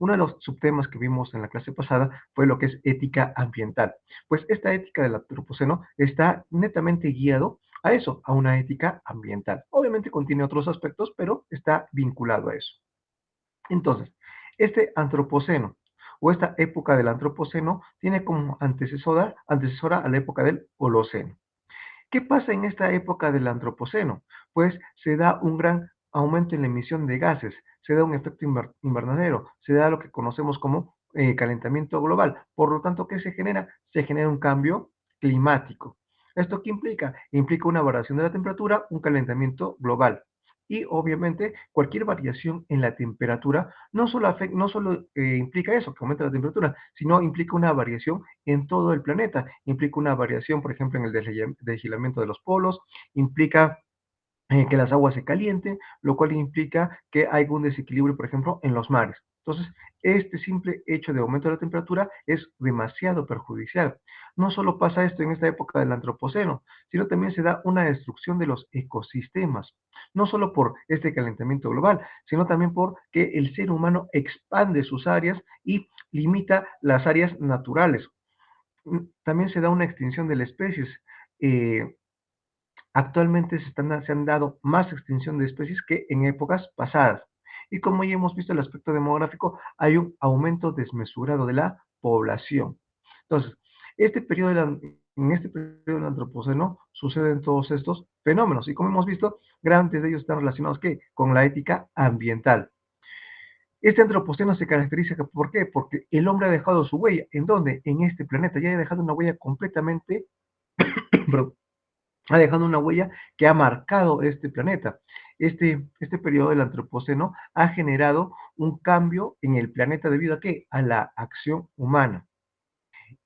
Uno de los subtemas que vimos en la clase pasada fue lo que es ética ambiental. Pues esta ética del antropoceno está netamente guiado a eso, a una ética ambiental. Obviamente contiene otros aspectos, pero está vinculado a eso. Entonces, este antropoceno o esta época del antropoceno tiene como antecesora a la época del holoceno. ¿Qué pasa en esta época del antropoceno? Pues se da un gran aumento en la emisión de gases, se da un efecto invernadero, se da lo que conocemos como calentamiento global. Por lo tanto, ¿qué se genera? Se genera un cambio climático. ¿Esto qué implica? Implica una variación de la temperatura, un calentamiento global. Y obviamente cualquier variación en la temperatura no solo implica eso, que aumenta la temperatura, sino implica una variación en todo el planeta. Implica una variación, por ejemplo, en el deslizamiento de los polos, implica que las aguas se calienten, lo cual implica que hay un desequilibrio, por ejemplo, en los mares. Entonces, este simple hecho de aumento de la temperatura es demasiado perjudicial. No solo pasa esto en esta época del antropoceno, sino también se da una destrucción de los ecosistemas, no solo por este calentamiento global, sino también porque el ser humano expande sus áreas y limita las áreas naturales. También se da una extinción de las especies. Eh, Actualmente se han dado más extinción de especies que en épocas pasadas. Y como ya hemos visto el aspecto demográfico, hay un aumento desmesurado de la población. Entonces, en este periodo del antropoceno suceden todos estos fenómenos. Y como hemos visto, grandes de ellos están relacionados ¿qué? Con la ética ambiental. Este antropoceno se caracteriza, ¿por qué? Porque el hombre ha dejado su huella. ¿En dónde? En este planeta. Ya ha dejado una huella completamente, ha dejado una huella que ha marcado este planeta. Este periodo del antropoceno ha generado un cambio en el planeta debido a qué? A la acción humana.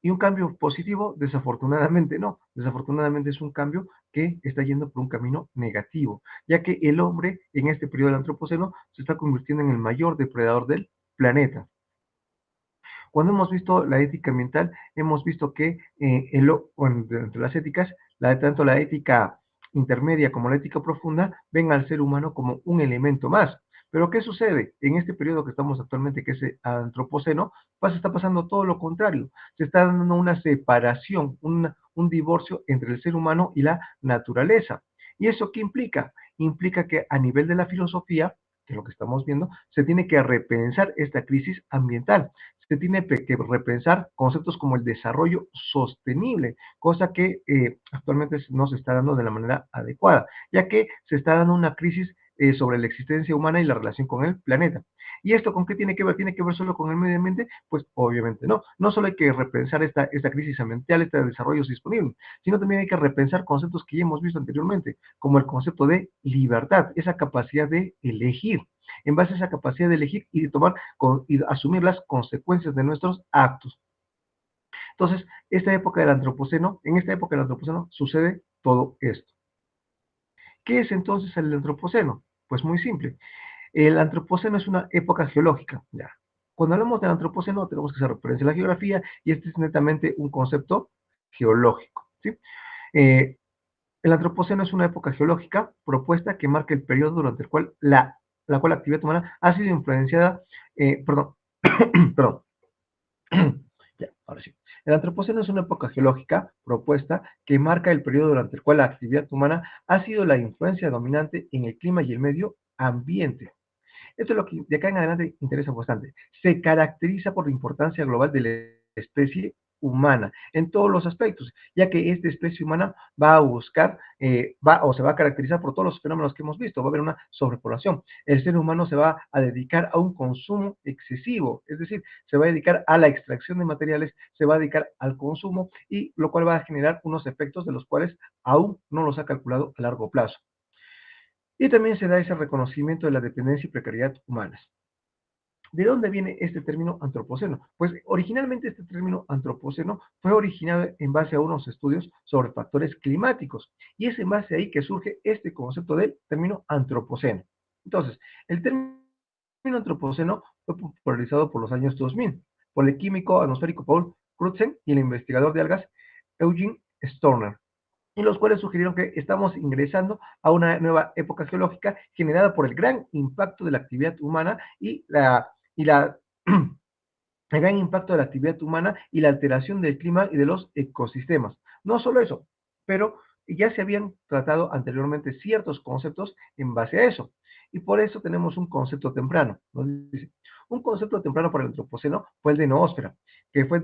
Y un cambio positivo, desafortunadamente no. Desafortunadamente es un cambio que está yendo por un camino negativo, ya que el hombre en este periodo del antropoceno se está convirtiendo en el mayor depredador del planeta. Cuando hemos visto la ética ambiental, hemos visto que bueno, entre las éticas, tanto la ética intermedia como la ética profunda ven al ser humano como un elemento más. Pero ¿qué sucede? En este periodo que estamos actualmente, que es el antropoceno, pues está pasando todo lo contrario. Se está dando una separación, un divorcio entre el ser humano y la naturaleza. ¿Y eso qué implica? Implica que a nivel de la filosofía, que es lo que estamos viendo, se tiene que repensar esta crisis ambiental, se tiene que repensar conceptos como el desarrollo sostenible, cosa que actualmente no se está dando de la manera adecuada, ya que se está dando una crisis sobre la existencia humana y la relación con el planeta. ¿Y esto con qué tiene que ver? ¿Tiene que ver solo con el medio ambiente? Pues obviamente no. No solo hay que repensar esta crisis ambiental, este desarrollo sostenible, sino también hay que repensar conceptos que ya hemos visto anteriormente, como el concepto de libertad, esa capacidad de elegir. En base a esa capacidad de elegir y de tomar y asumir las consecuencias de nuestros actos. Entonces, en esta época del antropoceno sucede todo esto. ¿Qué es entonces el antropoceno? Pues muy simple. El antropoceno es una época geológica. Ya. Cuando hablamos del antropoceno tenemos que hacer referencia a la geografía y este es netamente un concepto geológico. ¿Sí? Eh, el antropoceno es una época geológica propuesta que marca el periodo durante el cual la cual la actividad humana ha sido influenciada, perdón, perdón, ya, ahora sí. El antropoceno es una época geológica propuesta que marca el periodo durante el cual la actividad humana ha sido la influencia dominante en el clima y el medio ambiente. Esto es lo que de acá en adelante interesa bastante. Se caracteriza por la importancia global de la especie humana en todos los aspectos, ya que esta especie humana va a buscar, o se va a caracterizar por todos los fenómenos que hemos visto, va a haber una sobrepoblación. El ser humano se va a dedicar a un consumo excesivo, es decir, se va a dedicar a la extracción de materiales, se va a dedicar al consumo y lo cual va a generar unos efectos de los cuales aún no los ha calculado a largo plazo. Y también se da ese reconocimiento de la dependencia y precariedad humanas. ¿De dónde viene este término antropoceno? Pues originalmente este término antropoceno fue originado en base a unos estudios sobre factores climáticos y es en base ahí que surge este concepto del término antropoceno. Entonces, el término antropoceno fue popularizado por los años 2000 por el químico atmosférico Paul Crutzen y el investigador de algas Eugene Storner, en los cuales sugirieron que estamos ingresando a una nueva época geológica generada por el gran impacto de la actividad humana y la el gran impacto de la actividad humana y la alteración del clima y de los ecosistemas. No solo eso, pero ya se habían tratado anteriormente ciertos conceptos en base a eso. Y por eso tenemos un concepto temprano. Nos dice, un concepto temprano para el antropoceno fue el de noósfera, que fue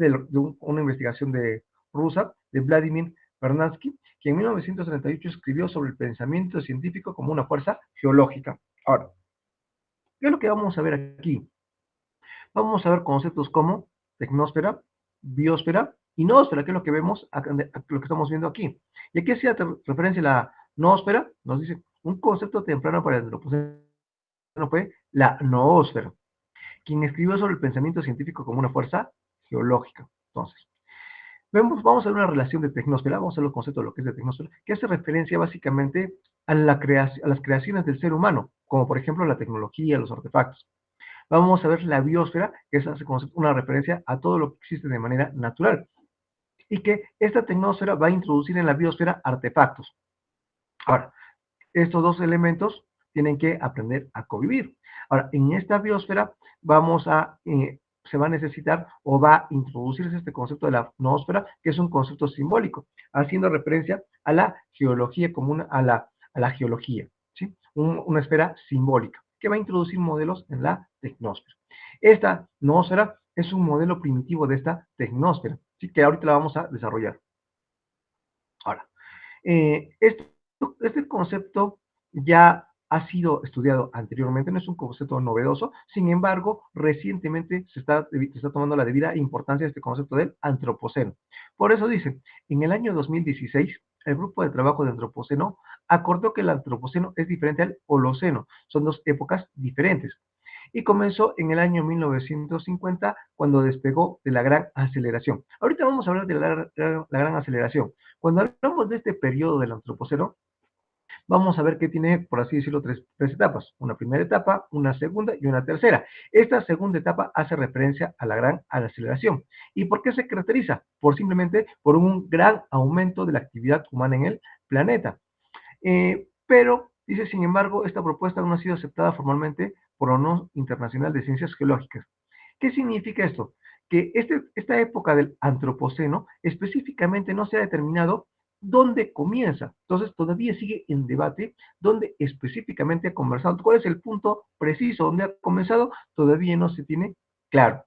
una investigación de rusa, de Vladimir Vernadsky, que en 1938 escribió sobre el pensamiento científico como una fuerza geológica. Ahora, ¿qué es lo que vamos a ver aquí? Vamos a ver conceptos como tecnósfera, biosfera y noósfera, que es lo que vemos, lo que estamos viendo aquí. Y aquí hacía referencia a la noósfera, nos dice, un concepto temprano para el antropoceno fue la noósfera, quien escribió sobre el pensamiento científico como una fuerza geológica. Entonces, vamos a ver una relación de tecnósfera, vamos a ver el concepto de lo que es de tecnósfera, que hace referencia básicamente a las creaciones del ser humano, como por ejemplo la tecnología, los artefactos. Vamos a ver la biosfera, que es una referencia a todo lo que existe de manera natural, y que esta tecnosfera va a introducir en la biosfera artefactos. Ahora, estos dos elementos tienen que aprender a convivir. Ahora, en esta biosfera se va a necesitar o va a introducirse este concepto de la noósfera, que es un concepto simbólico, haciendo referencia a la geología común, a la geología, ¿sí? Una esfera simbólica, que va a introducir modelos en la tecnósfera. Esta noósfera es un modelo primitivo de esta tecnósfera, ¿sí? Que ahorita la vamos a desarrollar. Ahora, este concepto ya ha sido estudiado anteriormente, no es un concepto novedoso, sin embargo, recientemente se está tomando la debida importancia de este concepto del antropoceno. Por eso dicen, en el año 2016, el grupo de trabajo de antropoceno acordó que el antropoceno es diferente al holoceno, son dos épocas diferentes. Y comenzó en el año 1950, cuando despegó de la gran aceleración. Ahorita vamos a hablar de la gran aceleración. Cuando hablamos de este periodo del antropoceno, vamos a ver que tiene, por así decirlo, tres etapas. Una primera etapa, una segunda y una tercera. Esta segunda etapa hace referencia a la gran aceleración. ¿Y por qué se caracteriza? Simplemente por un gran aumento de la actividad humana en el planeta. Pero, dice, sin embargo, esta propuesta no ha sido aceptada formalmente por la Unión Internacional de Ciencias Geológicas. ¿Qué significa esto? Que esta época del antropoceno específicamente no se ha determinado dónde comienza. Entonces, todavía sigue en debate dónde específicamente ha conversado. ¿Cuál es el punto preciso donde ha comenzado? Todavía no se tiene claro.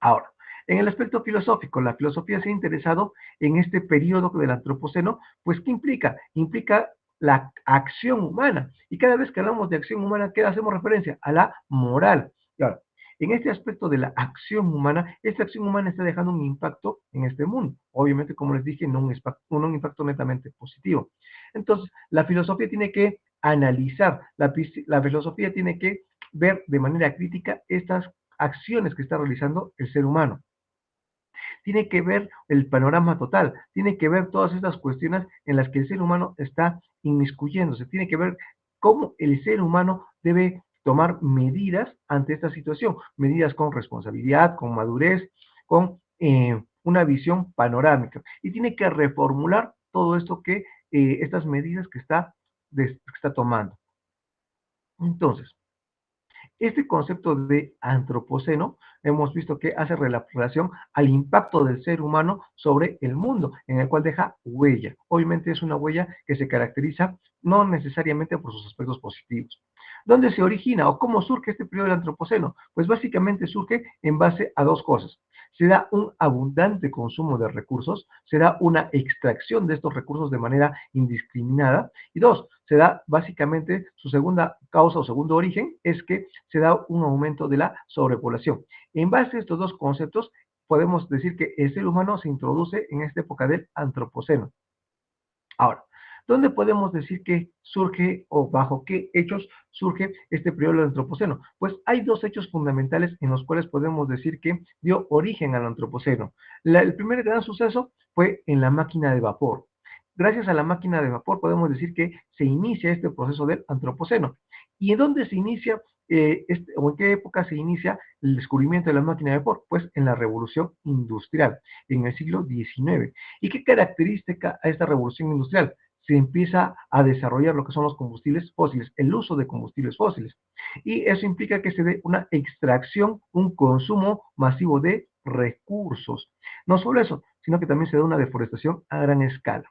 Ahora, en el aspecto filosófico, la filosofía se ha interesado en este periodo del antropoceno, pues ¿qué implica? Implica la acción humana. Y cada vez que hablamos de acción humana, ¿qué hacemos referencia? A la moral. Y ahora, en este aspecto de la acción humana, esta acción humana está dejando un impacto en este mundo. Obviamente, como les dije, no un impacto netamente positivo. Entonces, la filosofía tiene que analizar, la filosofía tiene que ver de manera crítica estas acciones que está realizando el ser humano. Tiene que ver el panorama total, tiene que ver todas estas cuestiones en las que el ser humano está inmiscuyéndose, tiene que ver cómo el ser humano debe tomar medidas ante esta situación, medidas con responsabilidad, con madurez, con una visión panorámica. Y tiene que reformular todo esto estas medidas que está tomando. Entonces, este concepto de antropoceno hemos visto que hace relación al impacto del ser humano sobre el mundo, en el cual deja huella. Obviamente es una huella que se caracteriza no necesariamente por sus aspectos positivos. ¿Dónde se origina o cómo surge este periodo del antropoceno? Pues básicamente surge en base a dos cosas. Se da un abundante consumo de recursos, se da una extracción de estos recursos de manera indiscriminada, y dos, se da básicamente su segunda causa o segundo origen, es que se da un aumento de la sobrepoblación. En base a estos dos conceptos, podemos decir que el ser humano se introduce en esta época del antropoceno. Ahora, ¿dónde podemos decir que surge o bajo qué hechos surge este periodo del antropoceno? Pues hay dos hechos fundamentales en los cuales podemos decir que dio origen al antropoceno. El primer gran suceso fue en la máquina de vapor. Gracias a la máquina de vapor podemos decir que se inicia este proceso del antropoceno. ¿Y en dónde se inicia o en qué época se inicia el descubrimiento de la máquina de vapor? Pues en la revolución industrial, en el siglo XIX. ¿Y qué característica a esta revolución industrial? Se empieza a desarrollar lo que son los combustibles fósiles, el uso de combustibles fósiles. Y eso implica que se dé una extracción, un consumo masivo de recursos. No solo eso, sino que también se da una deforestación a gran escala.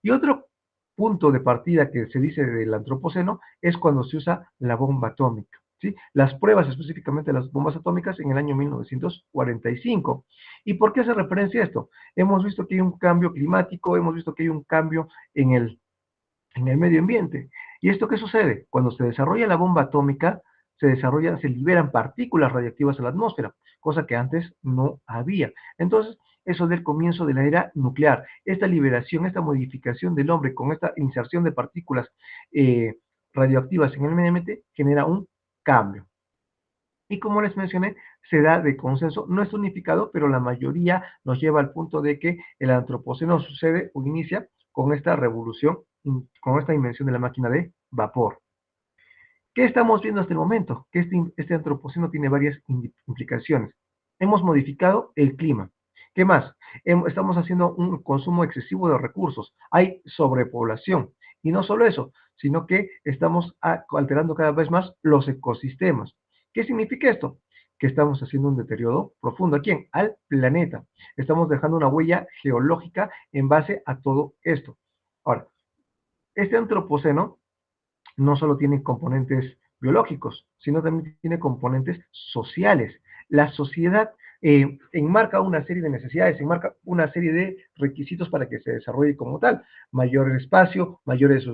Y otro punto de partida que se dice del antropoceno es cuando se usa la bomba atómica. ¿Sí? Las pruebas específicamente de las bombas atómicas en el año 1945. ¿Y por qué se referencia a esto? Hemos visto que hay un cambio climático, hemos visto que hay un cambio en el medio ambiente. ¿Y esto qué sucede? Cuando se desarrolla la bomba atómica, se liberan partículas radiactivas a la atmósfera, cosa que antes no había. Entonces, eso del comienzo de la era nuclear, esta liberación, esta modificación del hombre con esta inserción de partículas eh, radioactivas en el medio ambiente genera un cambio. Y como les mencioné, se da de consenso, no es unificado, pero la mayoría nos lleva al punto de que el antropoceno sucede o inicia con esta revolución, con esta invención de la máquina de vapor. ¿Qué estamos viendo hasta el momento? Que este antropoceno tiene varias implicaciones. Hemos modificado el clima. ¿Qué más? Estamos haciendo un consumo excesivo de recursos. Hay sobrepoblación. Y no solo eso, sino que estamos alterando cada vez más los ecosistemas. ¿Qué significa esto? Que estamos haciendo un deterioro profundo. ¿A quién? Al planeta. Estamos dejando una huella geológica en base a todo esto. Ahora, este antropoceno no solo tiene componentes biológicos, sino también tiene componentes sociales. La sociedad enmarca una serie de necesidades, enmarca una serie de requisitos para que se desarrolle como tal. Mayor espacio, mayores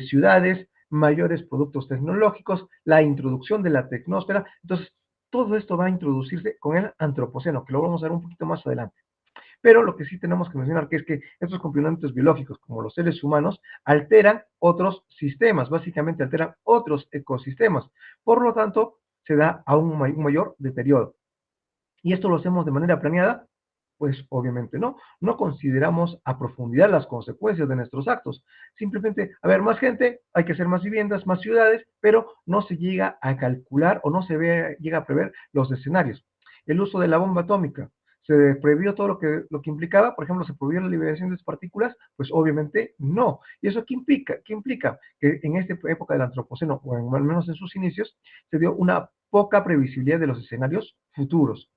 ciudades, mayores productos tecnológicos, la introducción de la tecnósfera. Entonces, todo esto va a introducirse con el antropoceno, que lo vamos a ver un poquito más adelante. Pero lo que sí tenemos que mencionar que es que estos componentes biológicos, como los seres humanos, alteran otros sistemas, básicamente alteran otros ecosistemas. Por lo tanto, se da a un mayor deterioro. ¿Y esto lo hacemos de manera planeada? Pues obviamente no. No consideramos a profundidad las consecuencias de nuestros actos. Simplemente, a ver, más gente, hay que hacer más viviendas, más ciudades, pero no se llega a calcular o no se llega a prever los escenarios. El uso de la bomba atómica. ¿Se previó todo lo que implicaba? Por ejemplo, ¿se prohibió la liberación de esas partículas? Pues obviamente no. ¿Y eso qué implica? ¿Qué implica? Que en esta época del antropoceno, o al menos en sus inicios, se dio una poca previsibilidad de los escenarios futuros.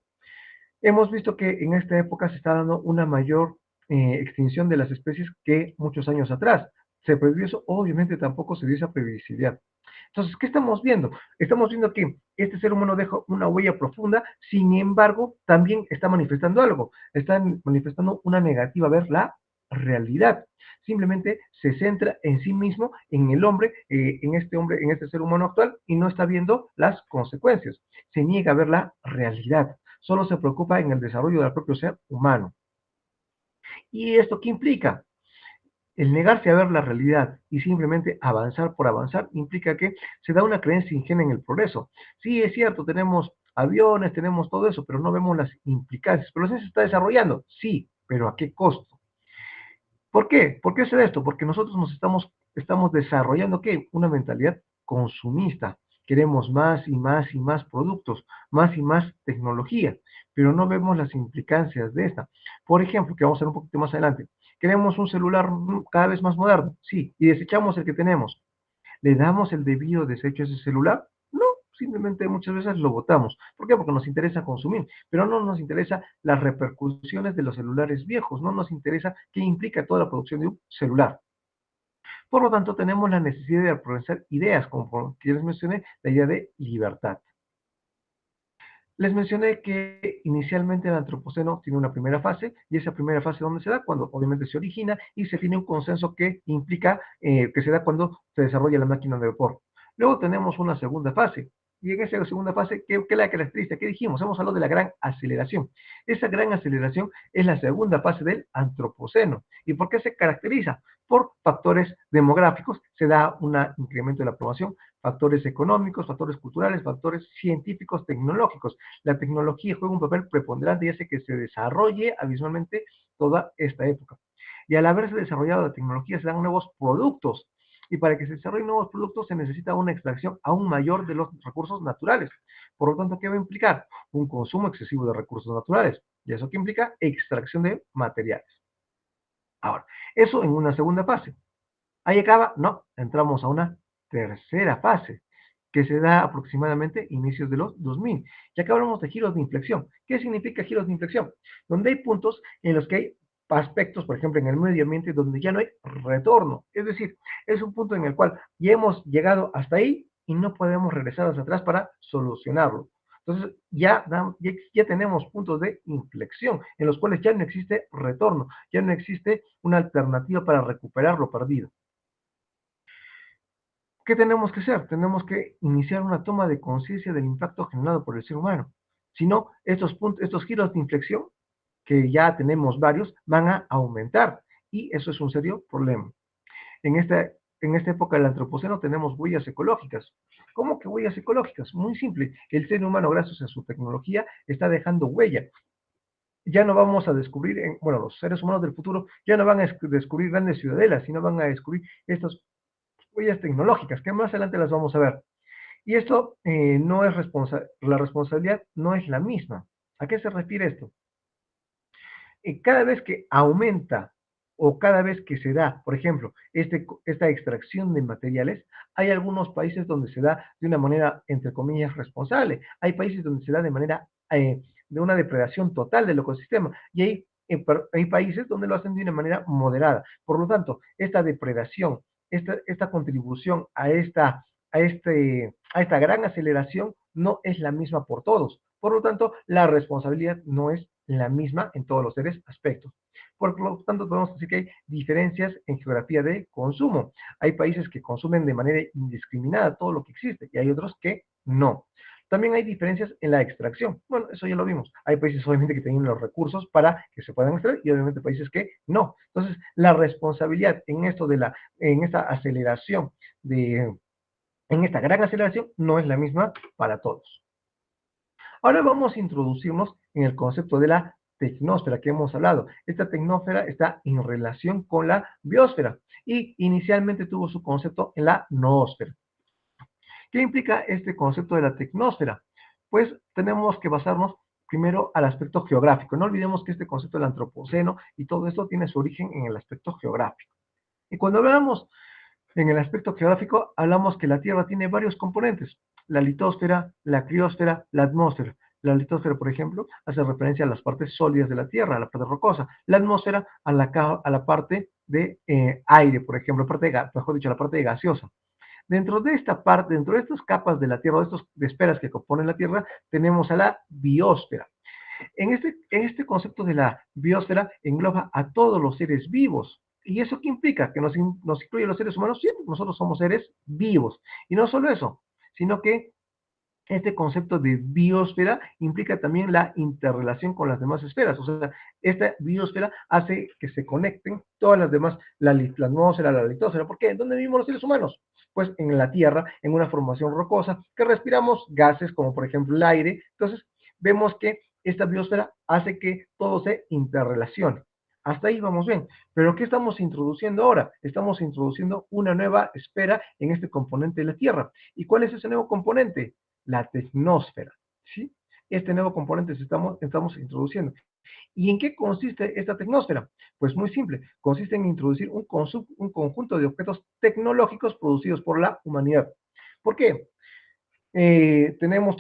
Hemos visto que en esta época se está dando una mayor extinción de las especies que muchos años atrás. ¿Se previó eso? Obviamente tampoco se dio esa previsibilidad. Entonces, ¿qué estamos viendo? Estamos viendo que este ser humano deja una huella profunda, sin embargo, también está manifestando algo, está manifestando una negativa a ver la realidad. Simplemente se centra en sí mismo, en el hombre, en este ser humano actual, y no está viendo las consecuencias. Se niega a ver la realidad. Solo se preocupa en el desarrollo del propio ser humano. ¿Y esto qué implica? El negarse a ver la realidad y simplemente avanzar por avanzar implica que se da una creencia ingenua en el progreso. Sí, es cierto, tenemos aviones, tenemos todo eso, pero no vemos las implicancias. Pero sí se está desarrollando, sí, pero ¿a qué costo? ¿Por qué? ¿Por qué se da esto? Porque nosotros estamos desarrollando, ¿qué? Una mentalidad consumista. Queremos más y más y más productos, más y más tecnología, pero no vemos las implicancias de esta. Por ejemplo, que vamos a ver un poquito más adelante, queremos un celular cada vez más moderno, sí, y desechamos el que tenemos. ¿Le damos el debido desecho a ese celular? No, simplemente muchas veces lo botamos. ¿Por qué? Porque nos interesa consumir, pero no nos interesa las repercusiones de los celulares viejos, no nos interesa qué implica toda la producción de un celular. Por lo tanto, tenemos la necesidad de aprovechar ideas, como les mencioné, la idea de libertad. Les mencioné que inicialmente el antropoceno tiene una primera fase, y esa primera fase ¿dónde se da? Cuando obviamente se origina y se tiene un consenso que implica que se da cuando se desarrolla la máquina de vapor. Luego tenemos una segunda fase, y en esa segunda fase, ¿qué la caracteriza? ¿Qué dijimos? Hemos hablado de la gran aceleración. Esa gran aceleración es la segunda fase del antropoceno. ¿Y por qué se caracteriza? Por factores demográficos, se da un incremento de la población, factores económicos, factores culturales, factores científicos, tecnológicos. La tecnología juega un papel preponderante y hace que se desarrolle abismalmente toda esta época. Y al haberse desarrollado la tecnología se dan nuevos productos. Y para que se desarrollen nuevos productos se necesita una extracción aún mayor de los recursos naturales. Por lo tanto, ¿qué va a implicar? Un consumo excesivo de recursos naturales. ¿Y eso qué implica? Extracción de materiales. Ahora, eso en una segunda fase. ¿Ahí acaba? No, entramos a una tercera fase, que se da aproximadamente inicios de los 2000. Y acá hablamos de giros de inflexión. ¿Qué significa giros de inflexión? Donde hay puntos en los que hay aspectos, por ejemplo, en el medio ambiente, donde ya no hay retorno. Es decir, es un punto en el cual ya hemos llegado hasta ahí y no podemos regresar hacia atrás para solucionarlo. Entonces, ya tenemos puntos de inflexión en los cuales ya no existe retorno, ya no existe una alternativa para recuperar lo perdido. ¿Qué tenemos que hacer? Tenemos que iniciar una toma de conciencia del impacto generado por el ser humano. Si no, estos giros de inflexión, que ya tenemos varios, van a aumentar y eso es un serio problema. En esta, en esta época del antropoceno tenemos huellas ecológicas. ¿Cómo que huellas ecológicas? Muy simple. El ser humano, gracias a su tecnología, está dejando huella. Ya no vamos a descubrir, bueno, los seres humanos del futuro ya no van a descubrir grandes ciudadelas, sino van a descubrir estas huellas tecnológicas, que más adelante las vamos a ver. Y esto no es la responsabilidad no es la misma. ¿A qué se refiere esto? Cada vez que aumenta o cada vez que se da, por ejemplo, esta extracción de materiales, hay algunos países donde se da de una manera, entre comillas, responsable. Hay países donde se da de manera, de una depredación total del ecosistema. Y hay países donde lo hacen de una manera moderada. Por lo tanto, esta depredación, esta contribución a esta gran aceleración no es la misma por todos. Por lo tanto, la responsabilidad no es la misma en todos los seres aspectos. Por lo tanto, podemos decir que hay diferencias en geografía de consumo. Hay países que consumen de manera indiscriminada todo lo que existe y hay otros que no. También hay diferencias en la extracción. Bueno, eso ya lo vimos. Hay países obviamente que tienen los recursos para que se puedan extraer y obviamente países que no. Entonces, la responsabilidad en esto en esta aceleración en esta gran aceleración no es la misma para todos. Ahora vamos a introducirnos en el concepto de la tecnósfera que hemos hablado. Esta tecnósfera está en relación con la biosfera y inicialmente tuvo su concepto en la noósfera. ¿Qué implica este concepto de la tecnósfera? Pues tenemos que basarnos primero al aspecto geográfico. No olvidemos que este concepto del antropoceno y todo esto tiene su origen en el aspecto geográfico. Y cuando hablamos en el aspecto geográfico, hablamos que la Tierra tiene varios componentes, la litosfera, la criosfera, la atmósfera. La litosfera, por ejemplo, hace referencia a las partes sólidas de la Tierra, a la parte rocosa. La atmósfera a la parte de aire, por ejemplo, mejor dicho, a la parte de gaseosa. Dentro de esta parte, dentro de estas capas de la Tierra, de esferas que componen la Tierra, tenemos a la biosfera. En este concepto de la biosfera engloba a todos los seres vivos. ¿Y eso qué implica? ¿Que nos incluye a los seres humanos? Sí, nosotros somos seres vivos. Y no solo eso, sino que este concepto de biosfera implica también la interrelación con las demás esferas. O sea, esta biosfera hace que se conecten todas las demás, la atmósfera, la litosfera. ¿Por qué? ¿Dónde vivimos los seres humanos? Pues en la Tierra, en una formación rocosa, que respiramos gases como por ejemplo el aire. Entonces, vemos que esta biosfera hace que todo se interrelacione. Hasta ahí vamos bien. Pero ¿qué estamos introduciendo ahora? Estamos introduciendo una nueva esfera en este componente de la Tierra. ¿Y cuál es ese nuevo componente? La tecnósfera, ¿sí? Este nuevo componente estamos introduciendo. ¿Y en qué consiste esta tecnósfera? Pues muy simple, consiste en introducir un conjunto de objetos tecnológicos producidos por la humanidad. ¿Por qué? Tenemos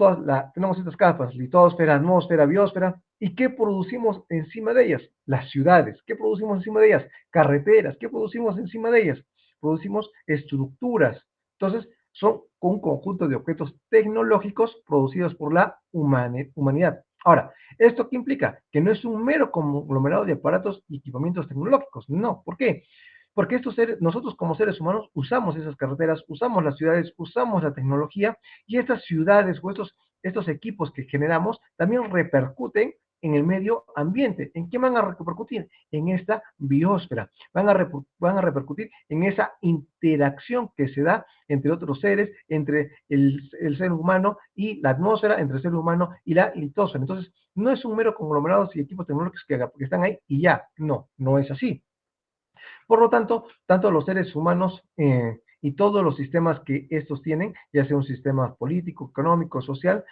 estas capas, litosfera, atmósfera, biosfera, ¿y qué producimos encima de ellas? Las ciudades. ¿Qué producimos encima de ellas? Carreteras. ¿Qué producimos encima de ellas? Producimos estructuras. Entonces, son un conjunto de objetos tecnológicos producidos por la humanidad. Ahora, ¿esto qué implica? Que no es un mero conglomerado de aparatos y equipamientos tecnológicos. No, ¿por qué? Porque nosotros como seres humanos usamos esas carreteras, usamos las ciudades, usamos la tecnología y estas ciudades o estos equipos que generamos también repercuten en el medio ambiente. ¿En qué van a repercutir? En esta biosfera. Van a repercutir en esa interacción que se da entre otros seres, entre el ser humano y la atmósfera, entre el ser humano y la litosfera. Entonces, no es un mero conglomerado de equipos tecnológicos que están ahí y ya. No, no es así. Por lo tanto, tanto los seres humanos y todos los sistemas que estos tienen, ya sea un sistema político, económico, social,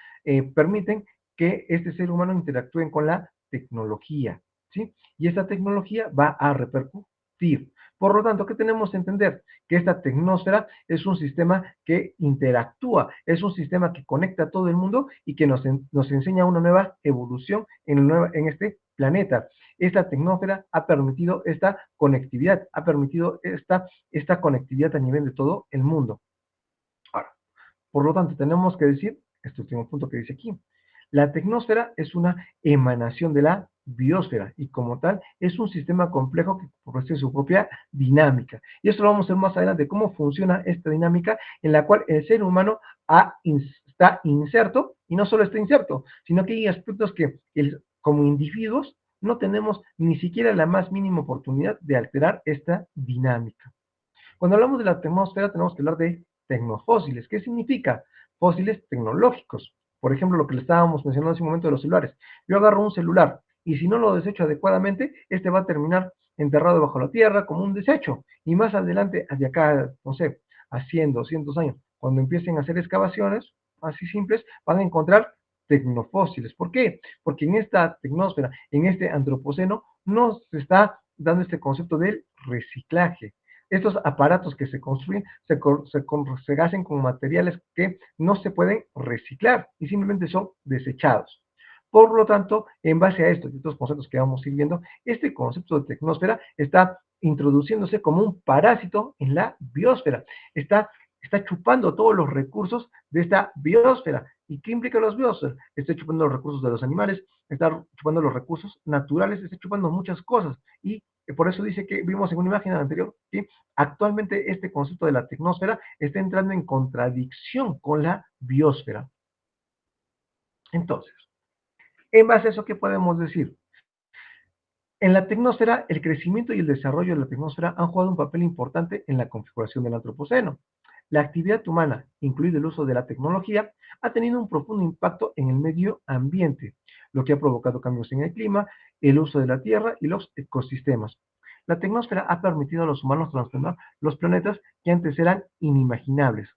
permiten que este ser humano interactúe con la tecnología, ¿sí? Y esta tecnología va a repercutir. Por lo tanto, ¿qué tenemos que entender? Que esta tecnosfera es un sistema que interactúa, es un sistema que conecta a todo el mundo y que nos enseña una nueva evolución en este planeta. Esta tecnosfera ha permitido esta conectividad, ha permitido esta conectividad a nivel de todo el mundo. Ahora, por lo tanto, tenemos que decir, este último punto que dice aquí, la tecnosfera es una emanación de la biosfera y como tal es un sistema complejo que posee su propia dinámica. Y esto lo vamos a ver más adelante, cómo funciona esta dinámica en la cual el ser humano está inserto y no solo está inserto, sino que hay aspectos que como individuos no tenemos ni siquiera la más mínima oportunidad de alterar esta dinámica. Cuando hablamos de la tecnosfera, tenemos que hablar de tecnofósiles. ¿Qué significa? Fósiles tecnológicos. Por ejemplo, lo que le estábamos mencionando hace un momento de los celulares. Yo agarro un celular y si no lo desecho adecuadamente, este va a terminar enterrado bajo la tierra como un desecho. Y más adelante, hacia acá, no sé, a 100, 200 años, cuando empiecen a hacer excavaciones así simples, van a encontrar tecnofósiles. ¿Por qué? Porque en esta tecnosfera, en este antropoceno, no se está dando este concepto del reciclaje. Estos aparatos que se construyen se hacen con materiales que no se pueden reciclar y simplemente son desechados. Por lo tanto, en base a esto y otros conceptos que vamos a ir viendo, este concepto de tecnosfera está introduciéndose como un parásito en la biosfera. Está chupando todos los recursos de esta biosfera. ¿Y qué implica los biosferas? Está chupando los recursos de los animales, está chupando los recursos naturales, está chupando muchas cosas. Y por eso dice que vimos en una imagen anterior que actualmente este concepto de la tecnosfera está entrando en contradicción con la biosfera. Entonces, en base a eso, ¿qué podemos decir? En la tecnosfera, el crecimiento y el desarrollo de la tecnosfera han jugado un papel importante en la configuración del antropoceno. La actividad humana, incluido el uso de la tecnología, ha tenido un profundo impacto en el medio ambiente, lo que ha provocado cambios en el clima, el uso de la tierra y los ecosistemas. La tecnosfera ha permitido a los humanos transformar los planetas que antes eran inimaginables.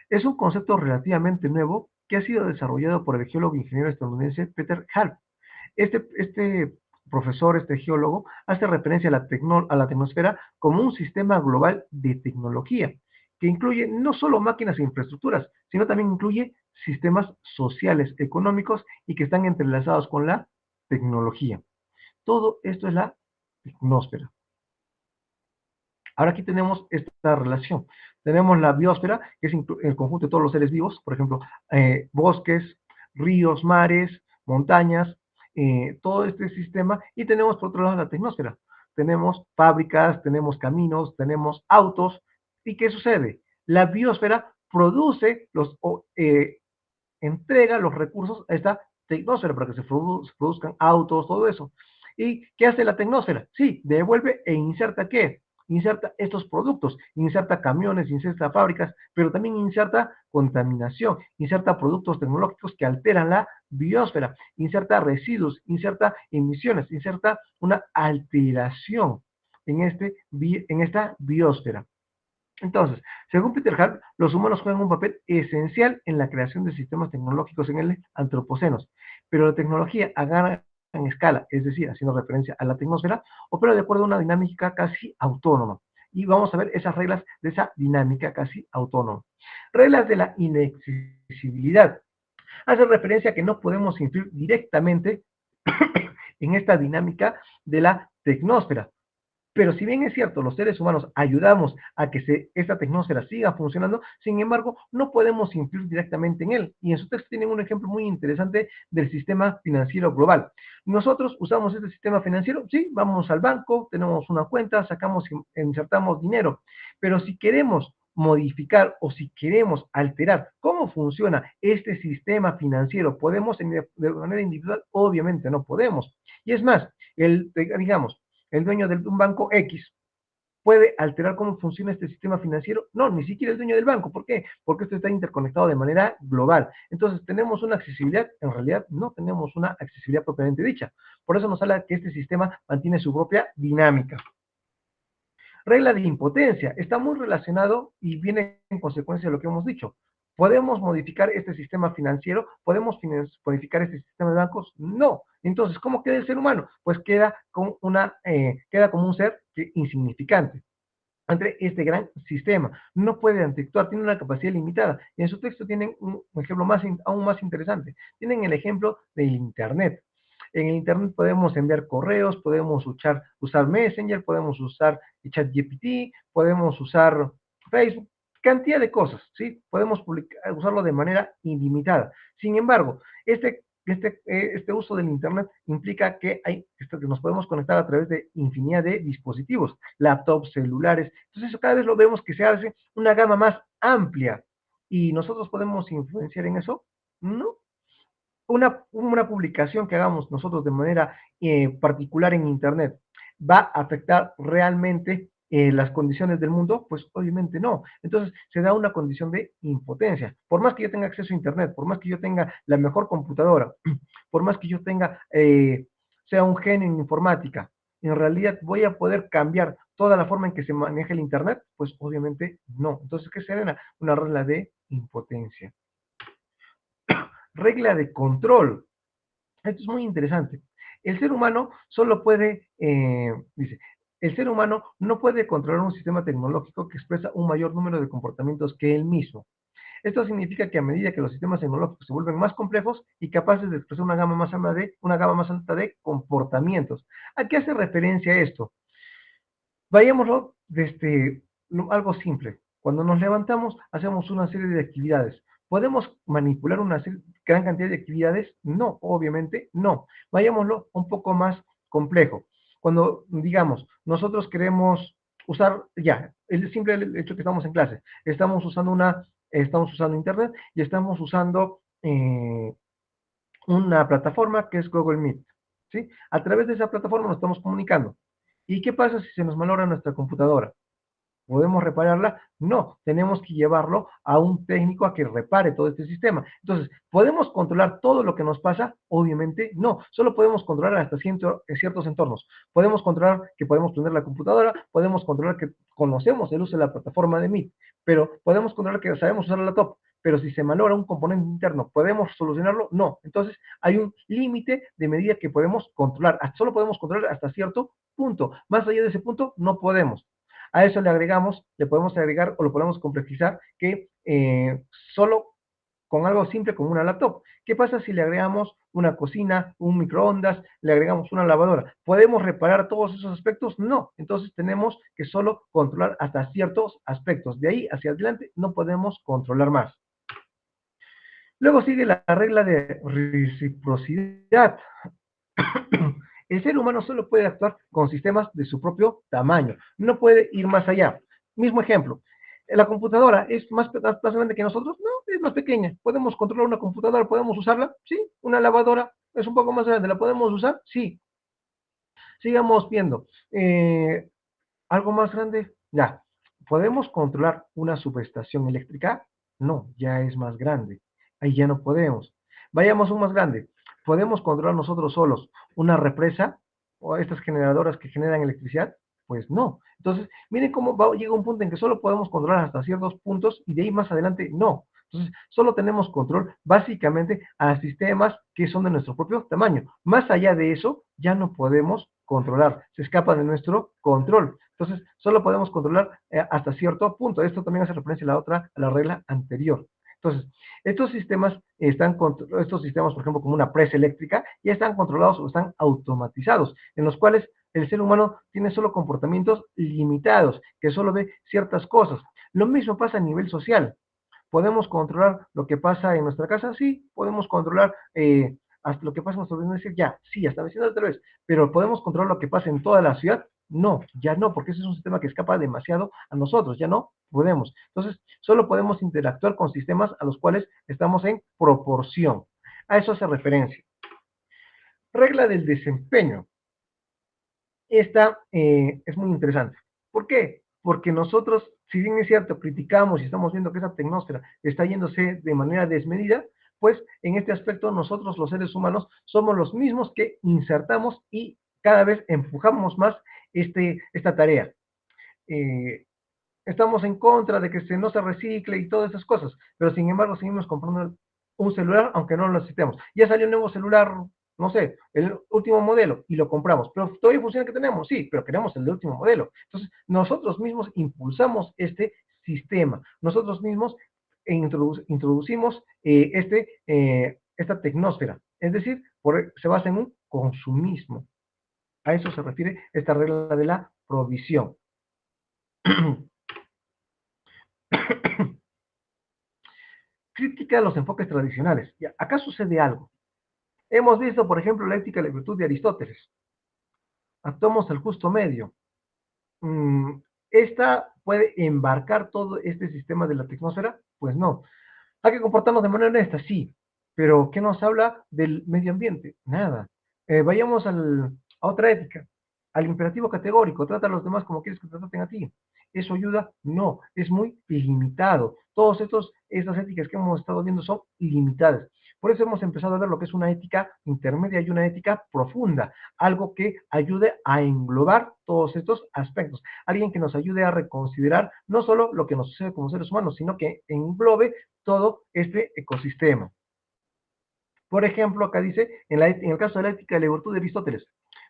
Es un concepto relativamente nuevo que ha sido desarrollado por el geólogo e ingeniero estadounidense Peter Hall. Este profesor, este geólogo, hace referencia a la tecnosfera como un sistema global de tecnología, que incluye no solo máquinas e infraestructuras, sino también incluye sistemas sociales, económicos y que están entrelazados con la tecnología. Todo esto es la tecnosfera. Ahora aquí tenemos esta relación. Tenemos la biosfera, que es el conjunto de todos los seres vivos, por ejemplo, bosques, ríos, mares, montañas, todo este sistema, y tenemos por otro lado la tecnosfera. Tenemos fábricas, tenemos caminos, tenemos autos, ¿y qué sucede? La biosfera produce entrega los recursos a esta tecnosfera para que se produzcan autos, todo eso. ¿Y qué hace la tecnosfera? Sí, devuelve e inserta ¿qué? Inserta estos productos, inserta camiones, inserta fábricas, pero también inserta contaminación, inserta productos tecnológicos que alteran la biosfera, inserta residuos, inserta emisiones, inserta una alteración en esta biosfera. Entonces, según Peter Hart, los humanos juegan un papel esencial en la creación de sistemas tecnológicos en el antropoceno, pero la tecnología a gran escala, es decir, haciendo referencia a la tecnosfera, opera de acuerdo a una dinámica casi autónoma. Y vamos a ver esas reglas de esa dinámica casi autónoma. Reglas de la inaccesibilidad. Hace referencia a que no podemos influir directamente en esta dinámica de la tecnosfera. Pero si bien es cierto, los seres humanos ayudamos a que esta tecnosfera siga funcionando, sin embargo, no podemos influir directamente en él. Y en su texto tienen un ejemplo muy interesante del sistema financiero global. Nosotros usamos este sistema financiero, sí, vamos al banco, tenemos una cuenta, sacamos y insertamos dinero. Pero si queremos modificar o si queremos alterar cómo funciona este sistema financiero, ¿podemos de manera individual? Obviamente no podemos. Y es más, digamos, el dueño de un banco X puede alterar cómo funciona este sistema financiero. No, ni siquiera el dueño del banco. ¿Por qué? Porque esto está interconectado de manera global. Entonces, ¿tenemos una accesibilidad? En realidad, no tenemos una accesibilidad propiamente dicha. Por eso nos habla que este sistema mantiene su propia dinámica. Regla de impotencia. Está muy relacionado y viene en consecuencia de lo que hemos dicho. ¿Podemos modificar este sistema financiero? ¿Podemos modificar este sistema de bancos? No. Entonces, ¿cómo queda el ser humano? Pues queda como un ser insignificante ante este gran sistema. No puede antectuar, tiene una capacidad limitada. Y en su texto tienen un ejemplo aún más interesante. Tienen el ejemplo del Internet. En el Internet podemos enviar correos, podemos usar Messenger, podemos usar ChatGPT, podemos usar Facebook, cantidad de cosas, ¿sí? Podemos usarlo de manera ilimitada. Sin embargo, este uso del Internet implica que nos podemos conectar a través de infinidad de dispositivos, laptops, celulares. Entonces, eso cada vez lo vemos que se hace una gama más amplia. ¿Y nosotros podemos influenciar en eso? No. Una publicación que hagamos nosotros de manera particular en Internet va a afectar realmente las condiciones del mundo, pues obviamente no. Entonces se da una condición de impotencia. Por más que yo tenga acceso a Internet, por más que yo tenga la mejor computadora, por más que yo sea un genio en informática, en realidad voy a poder cambiar toda la forma en que se maneja el Internet, pues obviamente no. Entonces, ¿qué será? Una regla de impotencia. Regla de control. Esto es muy interesante. El ser humano solo puede, dice, el ser humano no puede controlar un sistema tecnológico que expresa un mayor número de comportamientos que él mismo. Esto significa que a medida que los sistemas tecnológicos se vuelven más complejos y capaces de expresar una gama más alta de comportamientos. ¿A qué hace referencia esto? Vayámoslo desde algo simple. Cuando nos levantamos, hacemos una serie de actividades. ¿Podemos manipular una gran cantidad de actividades? No, obviamente no. Vayámoslo un poco más complejo. Cuando, digamos, nosotros queremos usar, ya, el simple hecho que estamos en clase, estamos usando Internet y estamos usando una plataforma que es Google Meet, ¿sí? A través de esa plataforma nos estamos comunicando. ¿Y qué pasa si se nos malogra nuestra computadora? ¿Podemos repararla? No, tenemos que llevarlo a un técnico a que repare todo este sistema. Entonces, ¿podemos controlar todo lo que nos pasa? Obviamente no, solo podemos controlar hasta ciertos entornos. Podemos controlar que podemos tener la computadora, podemos controlar que conocemos el uso de la plataforma de Meet, pero podemos controlar que sabemos usar la laptop. Pero si se malogra un componente interno, ¿podemos solucionarlo? No. Entonces, hay un límite de medida que podemos controlar. Solo podemos controlar hasta cierto punto. Más allá de ese punto, no podemos. A eso le podemos agregar o lo podemos complejizar que solo con algo simple como una laptop. ¿Qué pasa si le agregamos una cocina, un microondas, le agregamos una lavadora? ¿Podemos reparar todos esos aspectos? No. Entonces tenemos que solo controlar hasta ciertos aspectos. De ahí hacia adelante no podemos controlar más. Luego sigue la regla de reciprocidad. El ser humano solo puede actuar con sistemas de su propio tamaño, no puede ir más allá. Mismo ejemplo, ¿la computadora es más grande que nosotros? No, es más pequeña. ¿Podemos controlar una computadora? ¿Podemos usarla? Sí. ¿Una lavadora es un poco más grande? ¿La podemos usar? Sí. Sigamos viendo. ¿Algo más grande? Ya. ¿Podemos controlar una subestación eléctrica? No, ya es más grande. Ahí ya no podemos. Vayamos a un más grande. ¿Podemos controlar nosotros solos una represa o estas generadoras que generan electricidad? Pues no. Entonces, miren cómo llega un punto en que solo podemos controlar hasta ciertos puntos y de ahí más adelante no. Entonces, solo tenemos control básicamente a sistemas que son de nuestro propio tamaño. Más allá de eso, ya no podemos controlar. Se escapa de nuestro control. Entonces, solo podemos controlar hasta cierto punto. Esto también hace referencia a la regla anterior. Entonces, estos sistemas, por ejemplo, como una presa eléctrica, ya están controlados o están automatizados, en los cuales el ser humano tiene solo comportamientos limitados, que solo ve ciertas cosas. Lo mismo pasa a nivel social. ¿Podemos controlar lo que pasa en nuestra casa? Sí, podemos controlar hasta lo que pasa en nuestro vecino, decir, ya, sí, hasta vecino otra vez, pero ¿podemos controlar lo que pasa en toda la ciudad? No, ya no, porque ese es un sistema que escapa demasiado a nosotros, ya no podemos. Entonces, solo podemos interactuar con sistemas a los cuales estamos en proporción. A eso hace referencia. Regla del desempeño. Esta es muy interesante. ¿Por qué? Porque nosotros, si bien es cierto, criticamos y estamos viendo que esa tecnosfera está yéndose de manera desmedida, pues en este aspecto nosotros los seres humanos somos los mismos que insertamos y cada vez empujamos más esta tarea. Eh, estamos en contra de que no se recicle y todas esas cosas, pero sin embargo seguimos comprando un celular aunque no lo necesitemos. Ya salió un nuevo celular, no sé, el último modelo y lo compramos, pero todavía funciona el que tenemos, sí, pero queremos el de último modelo. Entonces, nosotros mismos impulsamos este sistema, nosotros mismos introducimos esta tecnósfera, es decir, se basa en un consumismo. A eso se refiere esta regla de la provisión. Crítica a los enfoques tradicionales. Ya, acá sucede algo. Hemos visto, por ejemplo, la ética de la virtud de Aristóteles. Actuamos el justo medio. Mm, ¿Esta puede embarcar todo este sistema de la tecnosfera? Pues no. ¿Hay que comportarnos de manera honesta? Sí. Pero ¿qué nos habla del medio ambiente? Nada. Vayamos a otra ética, al imperativo categórico, trata a los demás como quieres que te traten a ti. ¿Eso ayuda? No, es muy limitado. Todas estas éticas que hemos estado viendo son limitadas. Por eso hemos empezado a ver lo que es una ética intermedia y una ética profunda, algo que ayude a englobar todos estos aspectos, alguien que nos ayude a reconsiderar no solo lo que nos sucede como seres humanos, sino que englobe todo este ecosistema. Por ejemplo, acá dice, en el caso de la ética de la virtud de Aristóteles,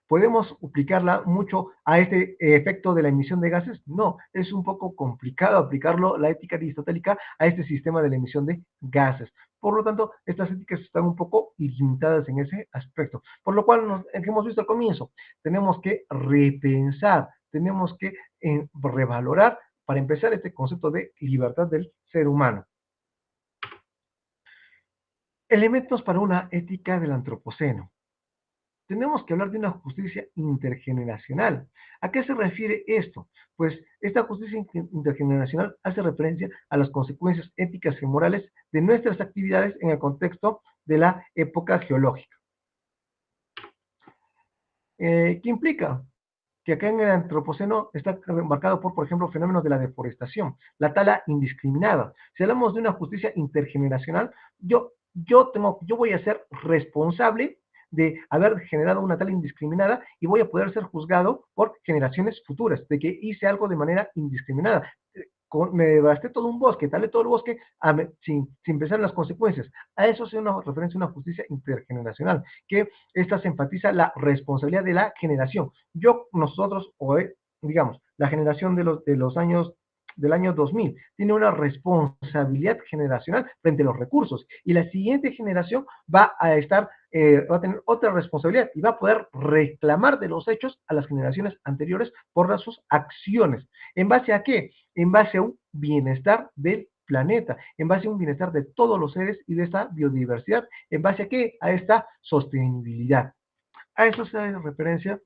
¿podemos aplicarla mucho a este efecto de la emisión de gases? No, es un poco complicado aplicarlo, la ética aristotélica, a este sistema de la emisión de gases. Por lo tanto, estas éticas están un poco limitadas en ese aspecto. Por lo cual, que hemos visto al comienzo, tenemos que repensar, tenemos que revalorar, para empezar, este concepto de libertad del ser humano. Elementos para una ética del antropoceno. Tenemos que hablar de una justicia intergeneracional. ¿A qué se refiere esto? Pues esta justicia intergeneracional hace referencia a las consecuencias éticas y morales de nuestras actividades en el contexto de la época geológica. ¿Qué implica? Que acá en el antropoceno está marcado por ejemplo, fenómenos de la deforestación, la tala indiscriminada. Si hablamos de una justicia intergeneracional, yo voy a ser responsable de haber generado una tala indiscriminada y voy a poder ser juzgado por generaciones futuras, de que hice algo de manera indiscriminada. Me devasté todo un bosque, talé todo el bosque sin pensar en las consecuencias. A eso es una referencia a una justicia intergeneracional, que esta se enfatiza la responsabilidad de la generación. Nosotros, digamos, la generación de los años del año 2000 tiene una responsabilidad generacional frente a los recursos y la siguiente generación va a tener otra responsabilidad y va a poder reclamar de los hechos a las generaciones anteriores por sus acciones. ¿En base a qué? En base a un bienestar del planeta, en base a un bienestar de todos los seres y de esta biodiversidad, en base a qué? A esta sostenibilidad. A eso se hace referencia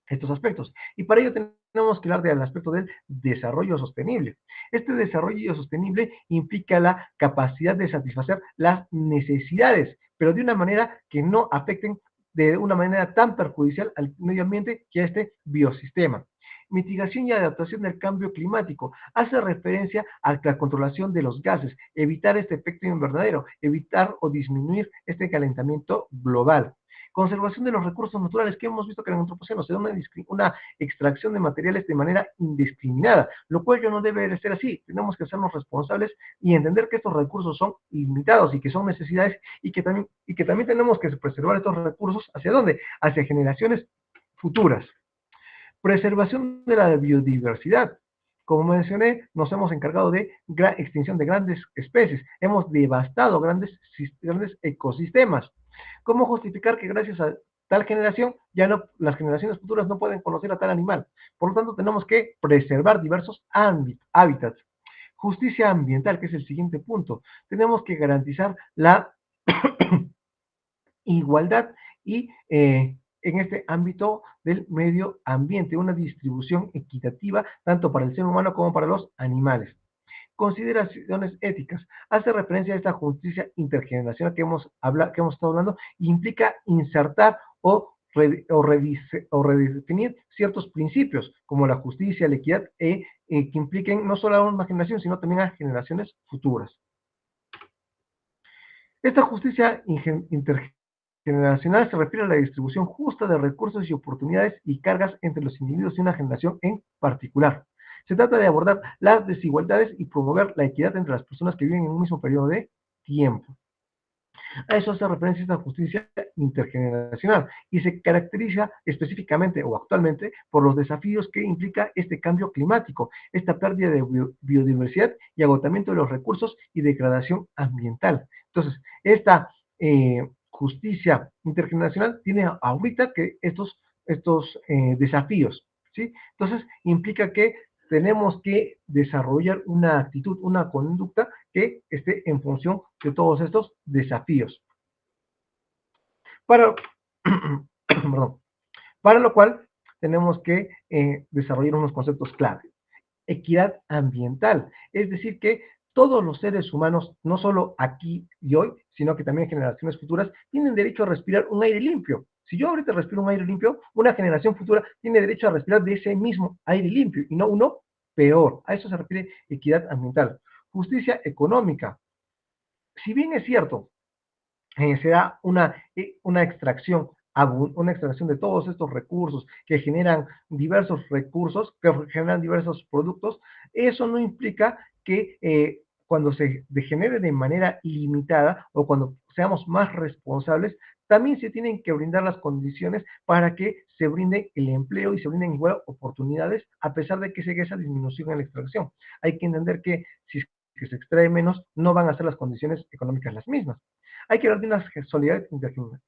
estos aspectos. Y para ello tenemos que hablar del aspecto del desarrollo sostenible. Este desarrollo sostenible implica la capacidad de satisfacer las necesidades, pero de una manera que no afecten de una manera tan perjudicial al medio ambiente que a este biosistema. Mitigación y adaptación del cambio climático hace referencia a la controlación de los gases, evitar este efecto invernadero, evitar o disminuir este calentamiento global. Conservación de los recursos naturales, que hemos visto que en el antropoceno se da una extracción de materiales de manera indiscriminada, lo cual ya no debe ser así. Tenemos que hacernos responsables y entender que estos recursos son limitados y que son necesidades y que también tenemos que preservar estos recursos. ¿Hacia dónde? Hacia generaciones futuras. Preservación de la biodiversidad. Como mencioné, nos hemos encargado de extinción de grandes especies, hemos devastado grandes ecosistemas. ¿Cómo justificar que gracias a tal generación ya no, las generaciones futuras no pueden conocer a tal animal? Por lo tanto, tenemos que preservar diversos hábitats. Justicia ambiental, que es el siguiente punto. Tenemos que garantizar la igualdad y en este ámbito del medio ambiente, una distribución equitativa tanto para el ser humano como para los animales. Consideraciones éticas. Hace referencia a esta justicia intergeneracional que hemos estado hablando y implica insertar o redefinir ciertos principios como la justicia, la equidad, que impliquen no solo a una generación, sino también a generaciones futuras. Esta justicia intergeneracional se refiere a la distribución justa de recursos y oportunidades y cargas entre los individuos de una generación en particular. Se trata de abordar las desigualdades y promover la equidad entre las personas que viven en un mismo periodo de tiempo. A eso hace referencia esta justicia intergeneracional y se caracteriza específicamente o actualmente por los desafíos que implica este cambio climático, esta pérdida de biodiversidad y agotamiento de los recursos y degradación ambiental. Entonces, esta justicia intergeneracional tiene ahorita que estos desafíos, ¿sí? Entonces, implica que tenemos que desarrollar una actitud, una conducta que esté en función de todos estos desafíos. Para, perdón, para lo cual tenemos que desarrollar unos conceptos clave. Equidad ambiental, es decir, que todos los seres humanos, no solo aquí y hoy, sino que también generaciones futuras, tienen derecho a respirar un aire limpio. Si yo ahorita respiro un aire limpio, una generación futura tiene derecho a respirar de ese mismo aire limpio y no uno peor. A eso se refiere equidad ambiental. Justicia económica. Si bien es cierto, se da una extracción de todos estos recursos que generan diversos recursos, que generan diversos productos, eso no implica que cuando se degenere de manera ilimitada o cuando seamos más responsables, también se tienen que brindar las condiciones para que se brinde el empleo y se brinden igual oportunidades a pesar de que se esa disminución en la extracción. Hay que entender que si que se extrae menos, no van a ser las condiciones económicas las mismas. Hay que hablar de una solidaridad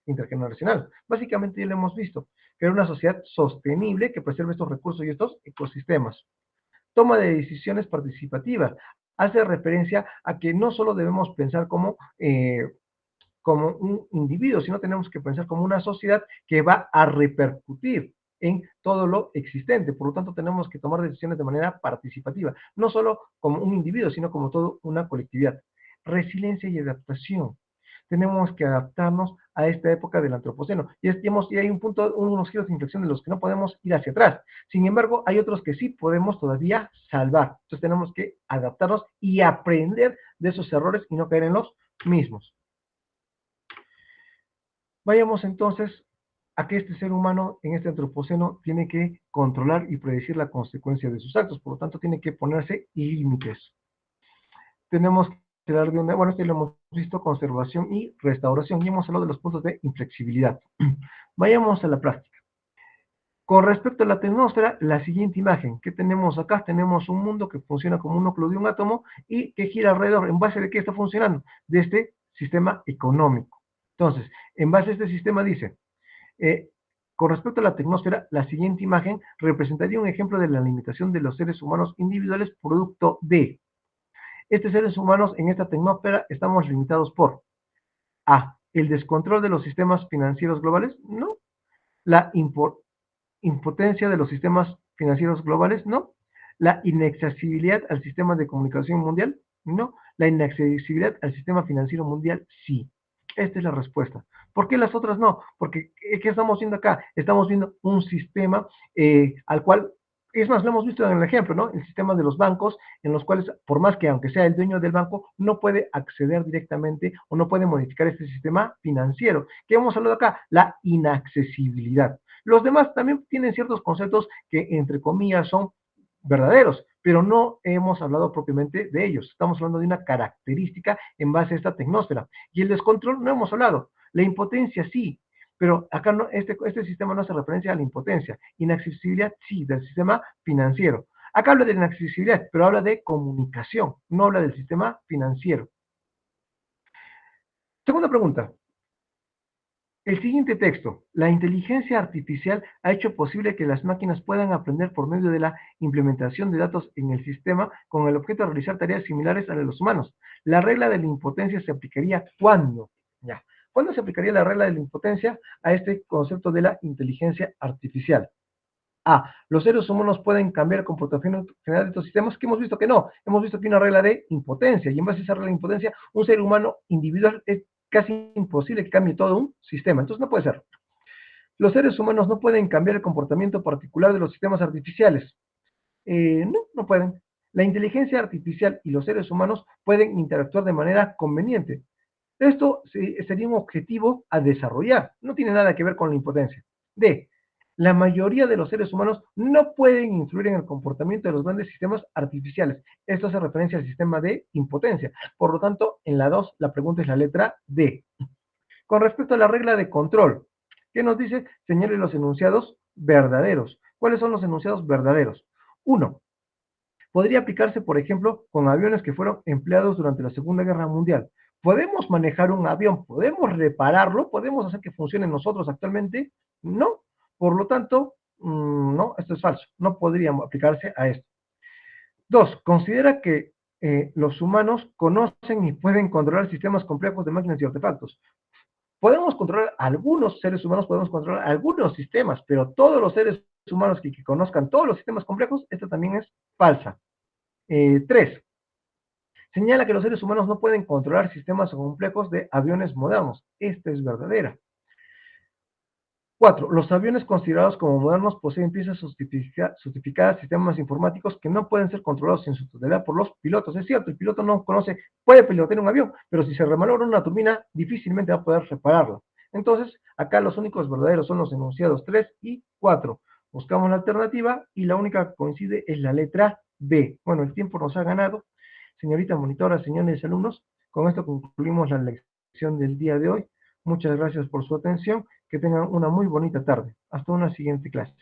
intergeneracional. Básicamente ya lo hemos visto, crear una sociedad sostenible que preserve estos recursos y estos ecosistemas. Toma de decisiones participativas. Hace referencia a que no solo debemos pensar como un individuo, sino tenemos que pensar como una sociedad que va a repercutir en todo lo existente. Por lo tanto, tenemos que tomar decisiones de manera participativa, no solo como un individuo, sino como toda una colectividad. Resiliencia y adaptación. Tenemos que adaptarnos a esta época del antropoceno. Y hay un punto, unos giros de inflexión de los que no podemos ir hacia atrás. Sin embargo, hay otros que sí podemos todavía salvar. Entonces tenemos que adaptarnos y aprender de esos errores y no caer en los mismos. Vayamos entonces a que este ser humano en este antropoceno tiene que controlar y predecir la consecuencia de sus actos, por lo tanto tiene que ponerse límites. Tenemos que hablar de bueno, esto lo hemos visto, conservación y restauración, y hemos hablado de los puntos de inflexibilidad. Vayamos a la práctica. Con respecto a la tecnosfera, la siguiente imagen que tenemos acá, tenemos un mundo que funciona como un núcleo de un átomo y que gira alrededor, ¿en base de qué está funcionando? De este sistema económico. Entonces, en base a este sistema dice, eh, con respecto a la tecnosfera, la siguiente imagen representaría un ejemplo de la limitación de los seres humanos individuales producto de estos seres humanos en esta tecnosfera estamos limitados por A, el descontrol de los sistemas financieros globales, no, la impotencia de los sistemas financieros globales, no, la inaccesibilidad al sistema de comunicación mundial, no, la inaccesibilidad al sistema financiero mundial, sí. Esta es la respuesta. ¿Por qué las otras no? Porque, ¿qué estamos viendo acá? Estamos viendo un sistema al cual, es más, lo hemos visto en el ejemplo, ¿no? El sistema de los bancos, en los cuales, por más que aunque sea el dueño del banco, no puede acceder directamente o no puede modificar este sistema financiero. ¿Qué hemos hablado acá? La inaccesibilidad. Los demás también tienen ciertos conceptos que, entre comillas, son verdaderos, pero no hemos hablado propiamente de ellos. Estamos hablando de una característica en base a esta tecnosfera. Y el descontrol no hemos hablado. La impotencia sí, pero acá no, este sistema no hace referencia a la impotencia. Inaccesibilidad sí, del sistema financiero. Acá habla de inaccesibilidad, pero habla de comunicación, no habla del sistema financiero. Segunda pregunta. El siguiente texto, la inteligencia artificial ha hecho posible que las máquinas puedan aprender por medio de la implementación de datos en el sistema con el objeto de realizar tareas similares a las de los humanos. La regla de la impotencia se aplicaría ¿cuándo? Ya. ¿Cuándo se aplicaría la regla de la impotencia a este concepto de la inteligencia artificial? A. Los seres humanos pueden cambiar el comportamiento general de estos sistemas, que hemos visto que no. Hemos visto que hay una regla de impotencia, y en base a esa regla de impotencia, un ser humano individual es casi imposible que cambie todo un sistema. Entonces no puede ser. Los seres humanos no pueden cambiar el comportamiento particular de los sistemas artificiales. No, no pueden. La inteligencia artificial y los seres humanos pueden interactuar de manera conveniente. Esto sería un objetivo a desarrollar. No tiene nada que ver con la impotencia. D. La mayoría de los seres humanos no pueden influir en el comportamiento de los grandes sistemas artificiales. Esto hace referencia al sistema de impotencia. Por lo tanto, en la 2, la pregunta es la letra D. Con respecto a la regla de control, ¿qué nos dice? Señale los enunciados verdaderos. ¿Cuáles son los enunciados verdaderos? Uno, podría aplicarse, por ejemplo, con aviones que fueron empleados durante la Segunda Guerra Mundial. ¿Podemos manejar un avión? ¿Podemos repararlo? ¿Podemos hacer que funcione nosotros actualmente? No. Por lo tanto, no, esto es falso. No podría aplicarse a esto. Dos, considera que los humanos conocen y pueden controlar sistemas complejos de máquinas y artefactos. Podemos controlar algunos seres humanos, podemos controlar algunos sistemas, pero todos los seres humanos que conozcan todos los sistemas complejos, esta también es falsa. Tres, señala que los seres humanos no pueden controlar sistemas complejos de aviones modernos. Esta es verdadera. Cuatro, los aviones considerados como modernos poseen piezas certificadas, sistemas informáticos que no pueden ser controlados en su totalidad por los pilotos. Es cierto, el piloto no conoce, puede pilotear un avión, pero si se remalogra una turbina, difícilmente va a poder repararla. Entonces, acá los únicos verdaderos son los enunciados 3 y 4. Buscamos la alternativa y la única que coincide es la letra B. Bueno, el tiempo nos ha ganado. Señorita monitora, señores alumnos, con esto concluimos la lección del día de hoy. Muchas gracias por su atención. Que tengan una muy bonita tarde. Hasta una siguiente clase.